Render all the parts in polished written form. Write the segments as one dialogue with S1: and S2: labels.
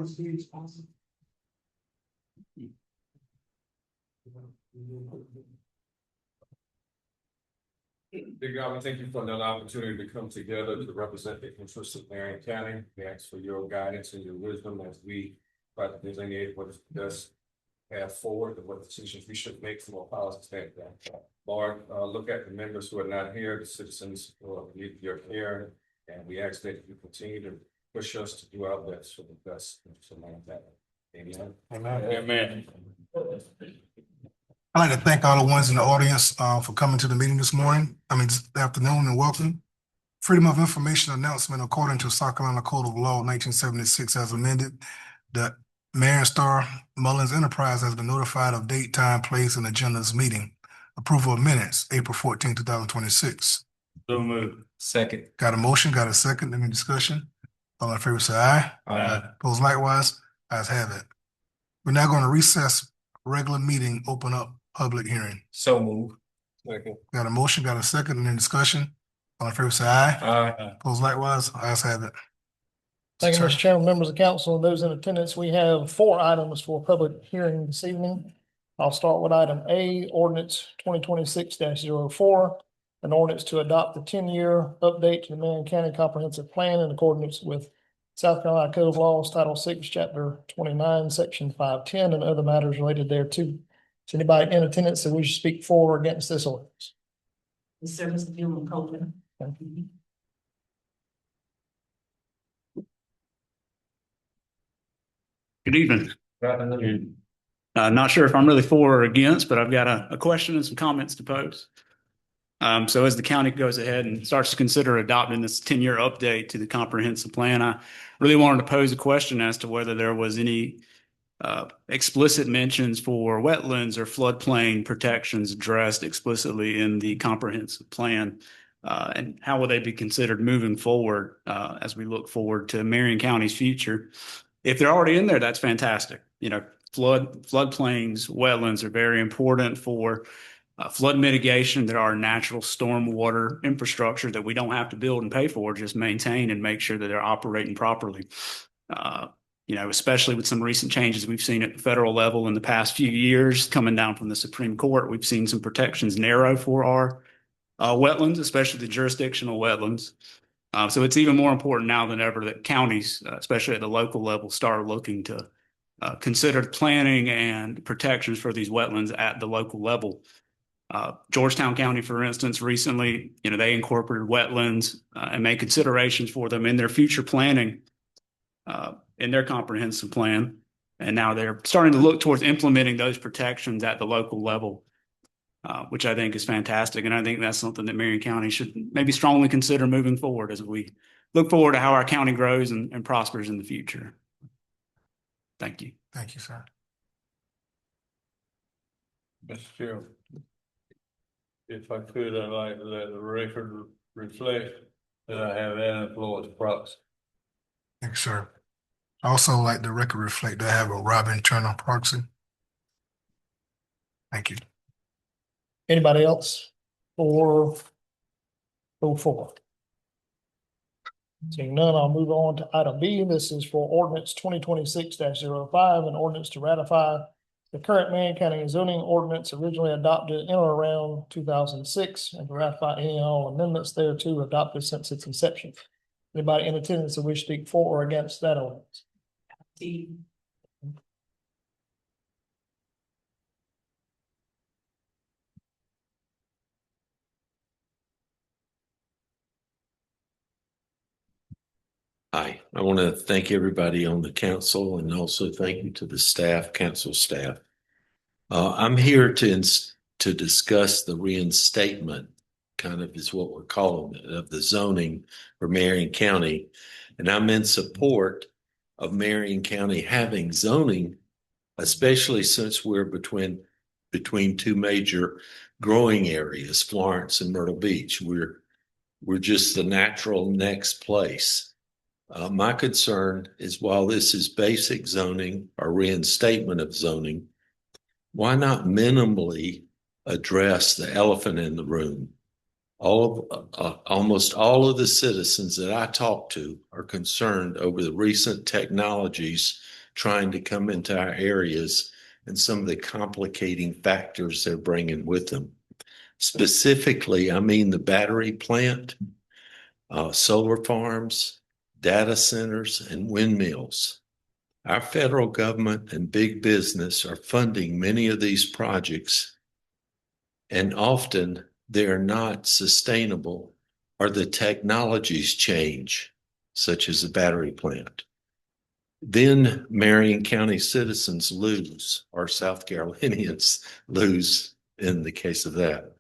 S1: Dear God, we thank you for another opportunity to come together to represent the interests of Marion County. We ask for your guidance and your wisdom as we try to delineate what is the best path forward and what decisions we should make from a policy standpoint. Lord, look at the members who are not here, the citizens who need your care, and we ask that you continue to push us to do our best for the best. Amen. Amen. Amen.
S2: I'd like to thank all the ones in the audience for coming to the meeting this afternoon, and welcome. Freedom of Information announcement. According to South Carolina Code of Law 1976 as amended, the Marion Star Mullins Enterprise has been notified of date, time, place, and agenda of this meeting. Approval of minutes, April 14, 2026.
S1: So moved. Second.
S2: Got a motion, got a second. Any discussion? All in favor say aye.
S1: Aye.
S2: Opposed likewise. Ayes have it. We're now going to recess regular meeting, open up public hearing.
S1: So moved. Second.
S2: Got a motion, got a second. Any discussion? All in favor say aye.
S1: Aye.
S2: Opposed likewise. Ayes have it.
S3: Thank you, Mr. Chairman, members of council, and those in attendance. We have 4 items for public hearing this evening. I'll start with item A, ordinance 2026-04, an ordinance to adopt the 10-year update to the Marion County Comprehensive Plan in accordance with South Carolina Code of Laws, Title 6, Chapter 29, Section 510, and other matters related thereto. Is anybody in attendance that we should speak for or against this ordinance?
S4: Mr. Gilman Coleman.
S3: Thank you.
S5: Good evening. Not sure if I'm really for or against, but I've got a question and some comments to pose. So as the county goes ahead and starts to consider adopting this 10-year update to the comprehensive plan, I really wanted to pose a question as to whether there was any explicit mentions for wetlands or floodplain protections addressed explicitly in the comprehensive plan, and how will they be considered moving forward as we look forward to Marion County's future. If they're already in there, that's fantastic. You know, floodplains, wetlands are very important for flood mitigation. There are natural stormwater infrastructure that we don't have to build and pay for, just maintain and make sure that they're operating properly. You know, especially with some recent changes we've seen at the federal level in the past few years coming down from the Supreme Court, we've seen some protections narrow for our wetlands, especially the jurisdictional wetlands. So it's even more important now than ever that counties, especially at the local level, start looking to consider planning and protections for these wetlands at the local level. Georgetown County, for instance, recently, you know, they incorporated wetlands and made considerations for them in their future planning, in their comprehensive plan. And now they're starting to look towards implementing those protections at the local level, which I think is fantastic. And I think that's something that Marion County should maybe strongly consider moving forward as we look forward to how our county grows and prospers in the future. Thank you.
S2: Thank you, sir.
S6: Mr. Chairman, if I could, I'd like to let the record reflect that I have that influence proxy.
S2: Thank you, sir. I also like the record reflect that I have a Robin Turner proxy. Thank you.
S3: Anybody else for 04? Seeing none, I'll move on to item B. This is for ordinance 2026-05, an ordinance to ratify the current Marion County zoning ordinance originally adopted in or around 2006 and to ratify any and all amendments thereto adopted since its inception. Anybody in attendance that wish to speak for or against that ordinance?
S7: Hi, I want to thank everybody on the council and also thank you to the staff, council staff. I'm here to discuss the reinstatement, kind of is what we're calling it, of the zoning for Marion County. And I'm in support of Marion County having zoning, especially since we're between two major growing areas, Florence and Myrtle Beach. We're just the natural next place. My concern is while this is basic zoning or reinstatement of zoning, why not minimally address the elephant in the room? Almost all of the citizens that I talk to are concerned over the recent technologies trying to come into our areas and some of the complicating factors they're bringing with them. Specifically, I mean the battery plant, solar farms, data centers, and windmills. Our federal government and big business are funding many of these projects, and often they're not sustainable or the technologies change, such as the battery plant. Then Marion County citizens lose, or South Carolinians lose in the case of that,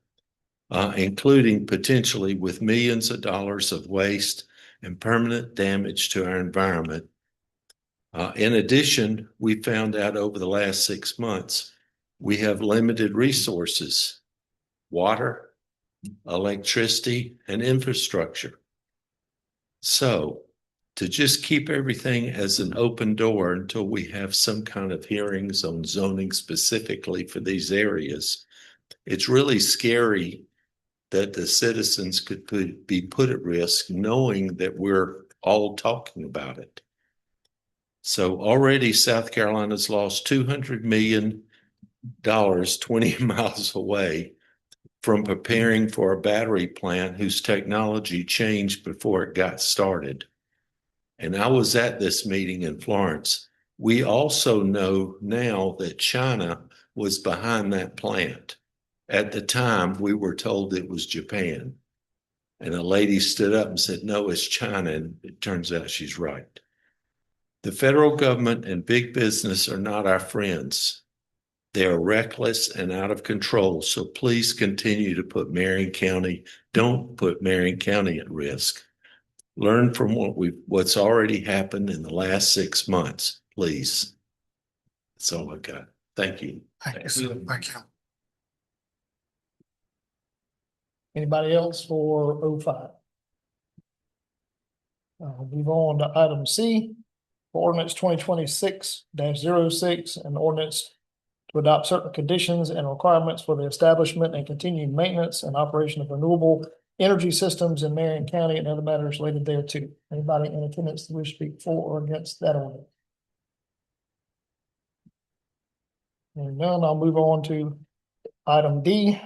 S7: including potentially with millions of dollars of waste and permanent damage to our environment. In addition, we found out over the last 6 months, we have limited resources: water, electricity, and infrastructure. So to just keep everything as an open door until we have some kind of hearings on zoning specifically for these areas, it's really scary that the citizens could be put at risk knowing that we're all talking about it. So already South Carolina's lost $200 million 20 miles away from preparing for a battery plant whose technology changed before it got started. And I was at this meeting in Florence. We also know now that China was behind that plant. At the time, we were told it was Japan. And a lady stood up and said, no, it's China. And it turns out she's right. The federal government and big business are not our friends. They are reckless and out of control. So please continue to put Marion County, don't put Marion County at risk. Learn from what's already happened in the last 6 months, please. That's all I've got. Thank you.
S2: Thank you, sir. Thank you.
S3: Anybody else for 05? I'll move on to item C, ordinance 2026-06, an ordinance to adopt certain conditions and requirements for the establishment and continued maintenance and operation of renewable energy systems in Marion County and other matters related thereto. Anybody in attendance that wish to speak for or against that ordinance? Hearing none, I'll move on to item D,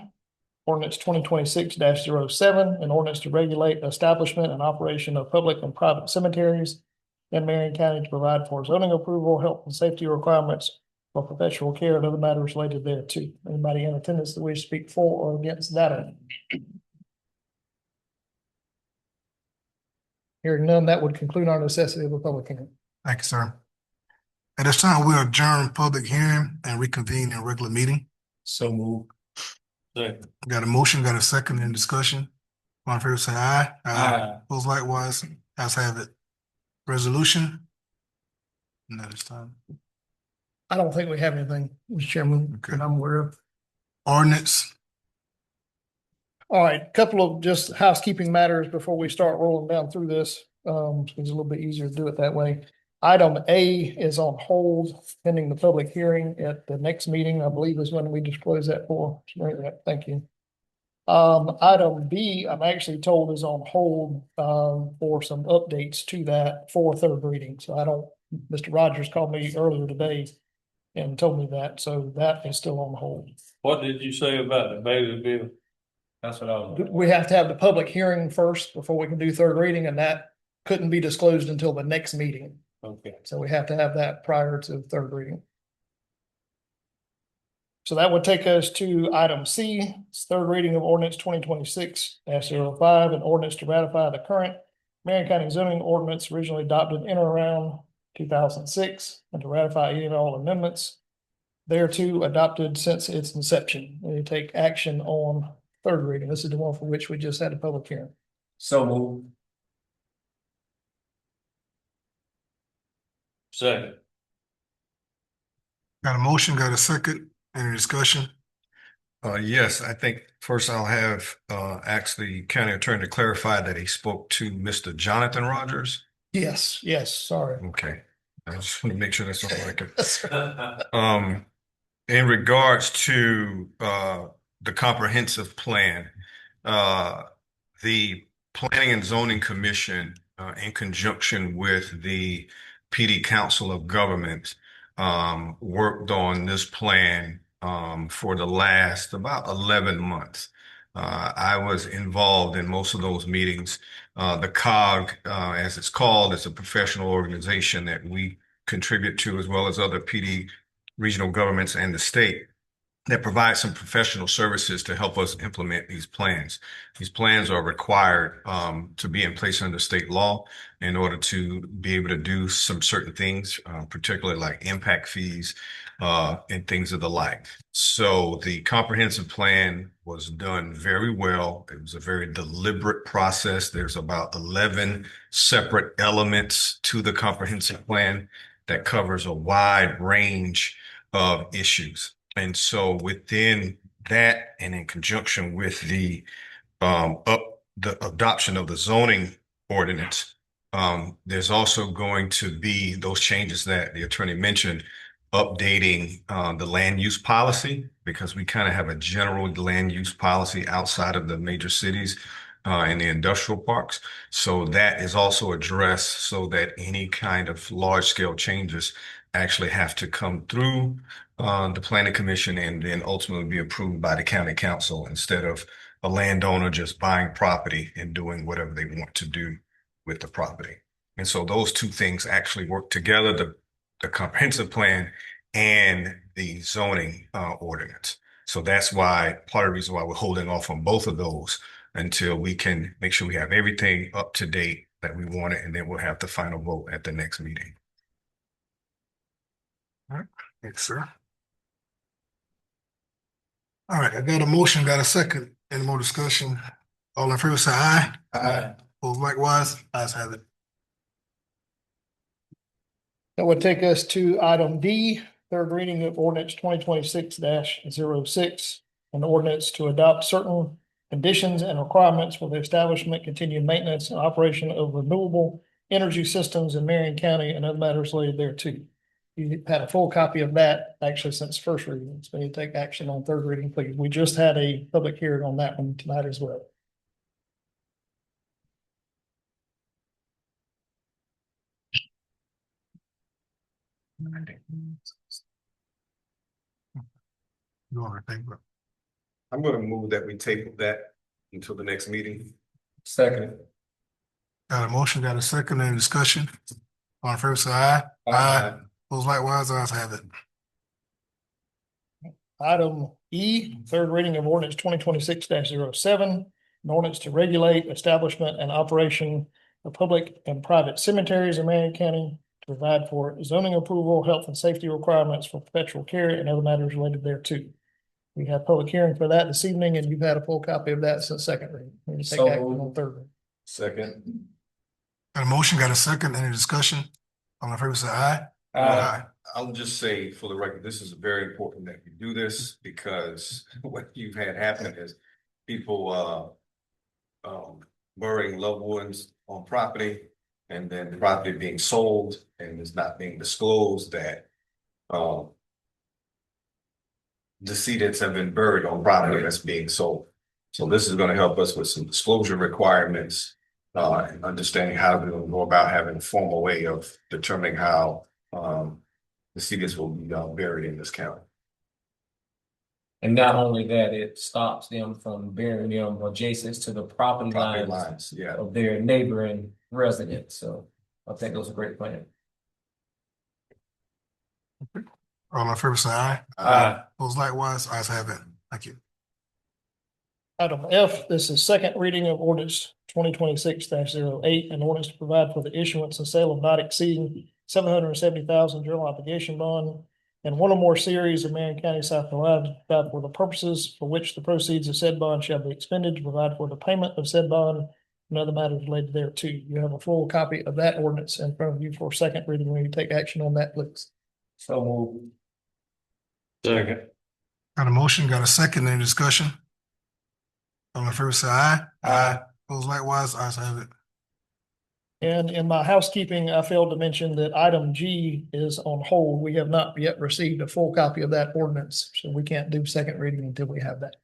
S3: ordinance 2026-07, an ordinance to regulate the establishment and operation of public and private cemeteries in Marion County to provide for zoning approval, health and safety requirements for perpetual care and other matters related thereto. Anybody in attendance that wish to speak for or against that ordinance? Hearing none, that would conclude our necessity of a public hearing.
S2: Thank you, sir. At this time, we'll adjourn public hearing and reconvene in regular meeting.
S6: So move. Second.
S2: Got a motion, got a second in discussion. All in favor, say aye.
S6: Aye.
S2: Opposed likewise. Ayes have it. Resolution? No, this time.
S3: I don't think we have anything, Mr. Chairman,
S2: Okay.
S3: that I'm aware of.
S2: Ordinance.
S3: All right, a couple of just housekeeping matters before we start rolling down through this. It's a little bit easier to do it that way. Item A is on hold pending the public hearing at the next meeting, I believe is when we disclose that for. Thank you. Item B, I'm actually told is on hold, for some updates to that for third reading. So Mr. Rogers called me earlier today and told me that, so that is still on hold.
S6: What did you say about the Bailey bill? That's what I was.
S3: We have to have the public hearing first before we can do third reading, and that couldn't be disclosed until the next meeting.
S6: Okay.
S3: So we have to have that prior to third reading. So that would take us to item C, it's third reading of ordinance 2026-05, an ordinance to ratify the current Marion County zoning ordinance originally adopted in or around 2006, and to ratify any and all amendments thereto adopted since its inception. We take action on third reading. This is the one for which we just had a public hearing.
S6: So move. Second.
S2: Got a motion, got a second. Any discussion?
S8: Yes, I think first I'll have ask the county attorney to clarify that he spoke to Mr. Jonathan Rogers.
S3: Yes, sorry.
S8: Okay. I just want to make sure that's on record.
S3: Yes,
S8: In regards to the comprehensive plan, the Planning and Zoning Commission, in conjunction with the PD Council of Governments, worked on this plan for the last about 11 months. I was involved in most of those meetings. The COG, as it's called, is a professional organization that we contribute to, as well as other PD regional governments and the state, that provide some professional services to help us implement these plans. These plans are required to be in place under state law in order to be able to do some certain things, particularly like impact fees and things of the like. So the comprehensive plan was done very well. It was a very deliberate process. There's about 11 separate elements to the comprehensive plan that covers a wide range of issues. And so within that, and in conjunction with the adoption of the zoning ordinance, there's also going to be those changes that the attorney mentioned, updating the land use policy, because we kind of have a general land use policy outside of the major cities and the industrial parks. So that is also addressed so that any kind of large scale changes actually have to come through the planning commission and then ultimately be approved by the county council, instead of a landowner just buying property and doing whatever they want to do with the property. And so those two things actually work together, the comprehensive plan and the zoning ordinance. So that's why, part of the reason why we're holding off on both of those until we can make sure we have everything up to date that we want it, and then we'll have the final vote at the next meeting.
S2: All right, thanks, sir. All right, I got a motion, got a second. Any more discussion? All in favor, say aye.
S6: Aye.
S2: Opposed likewise, ayes have it.
S3: That would take us to item D, third reading of ordinance 2026-06, an ordinance to adopt certain conditions and requirements for the establishment, continued maintenance, and operation of renewable energy systems in Marion County and other matters related thereto. You had a full copy of that actually since first reading. So you take action on third reading, please. We just had a public hearing on that one tonight as well.
S2: You want to think, bro?
S1: I'm gonna move that we table that until the next meeting.
S6: Second.
S2: Got a motion, got a second, any discussion? All in favor, say aye. Opposed likewise, ayes have it.
S3: Item E, third reading of ordinance 2026-07, an ordinance to regulate establishment and operation of public and private cemeteries in Marion County, to provide for zoning approval, health and safety requirements for perpetual care and other matters related thereto. We have public hearing for that this evening, and you've had a full copy of that since second reading. We need to take action on third reading.
S1: Second.
S2: Got a motion, got a second, any discussion? All in favor, say aye.
S1: I'll just say for the record, this is very important that we do this, because what you've had happen is people burying loved ones on property, and then the property being sold and it's not being disclosed that decedents have been buried on property that's being sold. So this is going to help us with some disclosure requirements and understanding how to go about having a formal way of determining how decedents will be buried in this county.
S9: And not only that, it stops them from burying them adjacent to the property lines
S1: Yeah.
S9: of their neighboring residents. So I think those are great plans.
S2: All in favor, say aye.
S6: Aye.
S2: Opposed likewise, ayes have it. Thank you.
S3: Item F, this is second reading of ordinance 2026-08, an ordinance to provide for the issuance and sale of not exceeding $770,000 general obligation bond and one or more series of Marion County, South Carolina, to provide for the purposes for which the proceeds of said bond shall be expended, to provide for the payment of said bond and other matters related thereto. You have a full copy of that ordinance in front of you for second reading. Will you take action on that, please?
S9: So moved.
S6: Second.
S2: Got a motion, got a second, any discussion? All in favor, say aye. Opposed likewise, ayes have it.
S3: And in my housekeeping, I failed to mention that item G is on hold. We have not yet received a full copy of that ordinance, so we can't do second reading until we have that.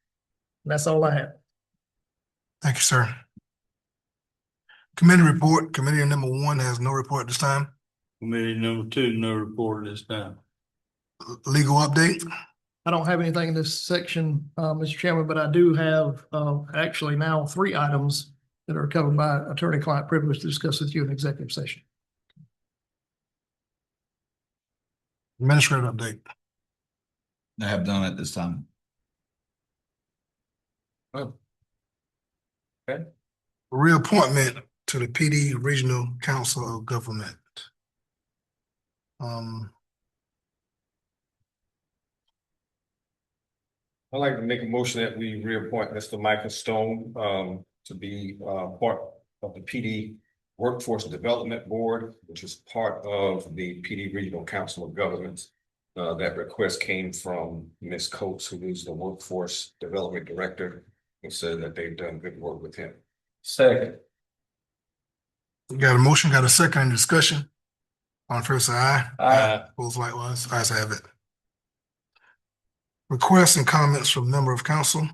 S3: And that's all I have.
S2: Thank you, sir. Committee report, committee number 1 has no report at this time.
S6: Committee number 2, no report this time.
S2: Legal update.
S3: I don't have anything in this section, Mr. Chairman, but I do have, actually now 3 items that are covered by attorney-client privilege to discuss with you in executive session.
S2: Administrative update.
S10: I have done at this time.
S2: Reappointment to the PD Regional Council of Government.
S1: I'd like to make a motion that we reappoint Mr. Michael Stone to be part of the PD Workforce Development Board, which is part of the PD Regional Council of Governments. That request came from Ms. Coates, who is the Workforce Development Director, and said that they've done good work with him.
S9: Second.
S2: Got a motion, got a second, any discussion? On first, say aye.
S9: Aye.
S2: Opposed likewise, ayes have it. Requests and comments from member of council.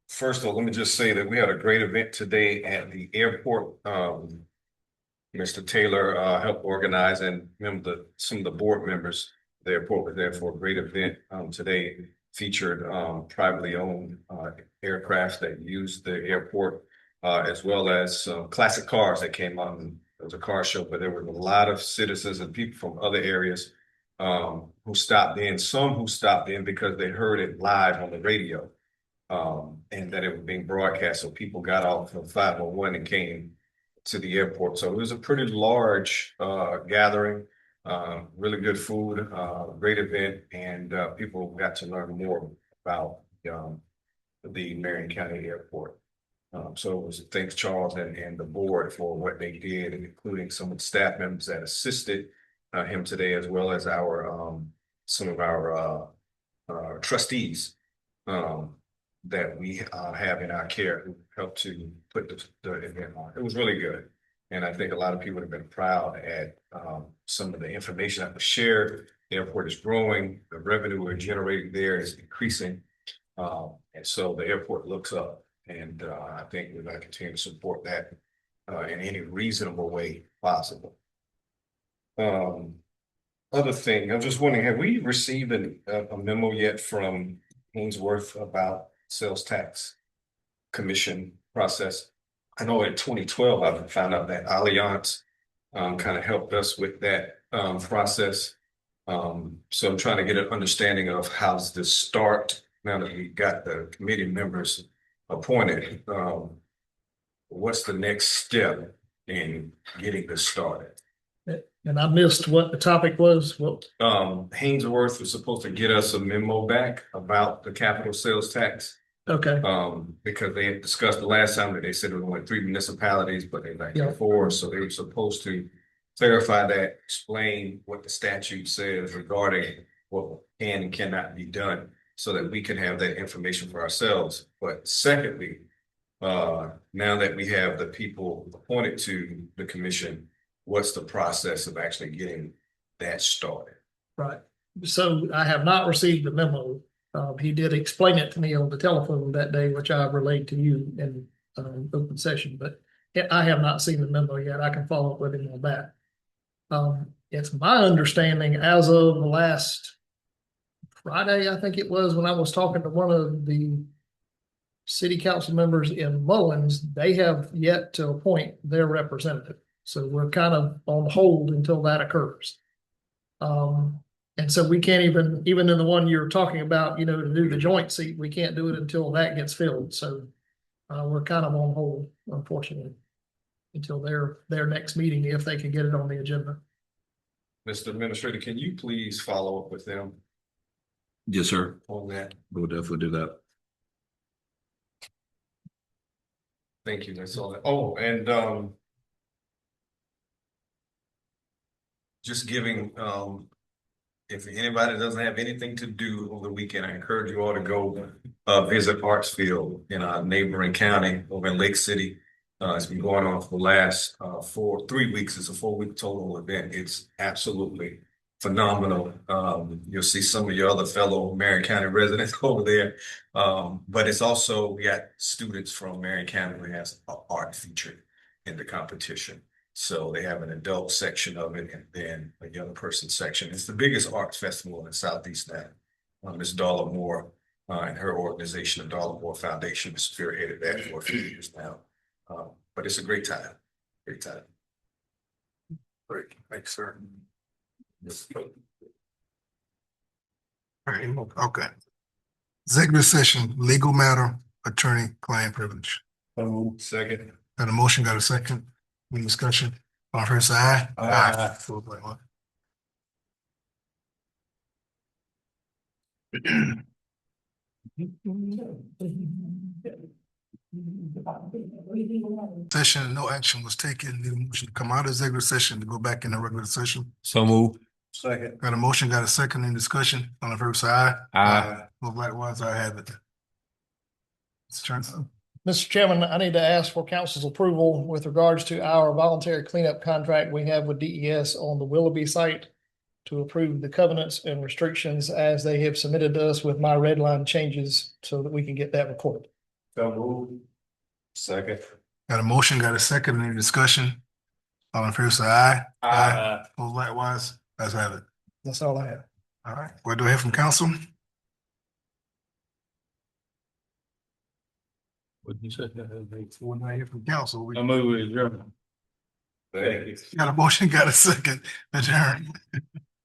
S1: First of all, let me just say that we had a great event today at the airport. Mr. Taylor helped organize, and some of the board members of the airport were there for a great event today. Featured privately owned aircraft that used the airport, as well as some classic cars that came out. And it was a car show, but there were a lot of citizens and people from other areas who stopped in. Some who stopped in because they heard it live on the radio, and that it was being broadcast. So people got off of 501 and came to the airport. So it was a pretty large gathering, really good food, great event, and people got to learn more about the Marion County Airport. So it was thanks Charles and the board for what they did, and including some of the staff members that assisted him today, as well as our some of our trustees that we have in our care, who helped to put the event on. It was really good. And I think a lot of people have been proud at some of the information that was shared. The airport is growing, the revenue we're generating there is increasing. And so the airport looks up, and I think we're going to continue to support that in any reasonable way possible. Other thing, I'm just wondering, have we received a memo yet from Ainsworth about sales tax commission process? I know in 2012, I found out that Allianz kind of helped us with that process. So I'm trying to get an understanding of how's this start now that we got the committee members appointed. What's the next step in getting this started?
S3: And I missed what the topic was. What?
S1: Ainsworth was supposed to get us a memo back about the capital sales tax.
S3: Okay.
S1: Because they had discussed the last time that they said there were only 3 municipalities, but they like 4. So they were supposed to clarify that, explain what the statute says regarding what can and cannot be done, so that we can have that information for ourselves. But secondly, now that we have the people appointed to the commission, what's the process of actually getting that started?
S3: Right. So I have not received the memo. He did explain it to me on the telephone that day, which I relayed to you in open session, but I have not seen the memo yet. I can follow up with him on that. It's my understanding as of last Friday, I think it was, when I was talking to one of the city council members in Mullins, they have yet to appoint their representative. So we're kind of on hold until that occurs. And so we can't even in the one you're talking about, to do the joint seat, we can't do it until that gets filled. So we're kind of on hold, unfortunately, until their next meeting, if they can get it on the agenda.
S1: Mr. Administrator, can you please follow up with them
S10: Yes, sir.
S1: on that?
S10: We'll definitely do that.
S1: Thank you. That's all. Oh, and just giving, if anybody doesn't have anything to do over the weekend, I encourage you all to go visit Hartsfield in our neighboring county over in Lake City. It's been going on for the last 3 weeks. It's a 4-week total event. It's absolutely
S8: phenomenal. You'll see some of your other fellow Marion County residents over there. But it's also, we got students from Marion County who has art featured in the competition. So they have an adult section of it and then a young person section. It's the biggest arts festival in Southeast now. Ms. Darla Moore and her organization, the Darla Moore Foundation, has spearheaded that for a few years now. But it's a great time, great time. Great, thanks, sir.
S2: All right, okay. Executive session, legal matter, attorney-client privilege.
S8: Second.
S2: Got a motion, got a second? Any discussion? All fair say aye.
S6: Aye.
S2: Opposed, likewise. Session, no action was taken. Need a motion to come out of executive session to go back in the regular session.
S10: So move.
S8: Second.
S2: Got a motion, got a second, any discussion? All in favor say aye. Opposed, likewise, I have it. Mr. Chairman.
S3: Mr. Chairman, I need to ask for council's approval with regards to our voluntary cleanup contract we have with DES on the Willoughby site to approve the covenants and restrictions as they have submitted to us with my red line changes so that we can get that recorded.
S8: So move. Second.
S2: Got a motion, got a second, any discussion? All in favor say aye. Opposed, likewise, let's have it.
S3: That's all I have.
S2: All right, what do I hear from council?
S6: What you said?
S2: What do I hear from council? We
S6: I move with adjournment.
S8: Thank you.
S2: got a motion, got a second, adjourn.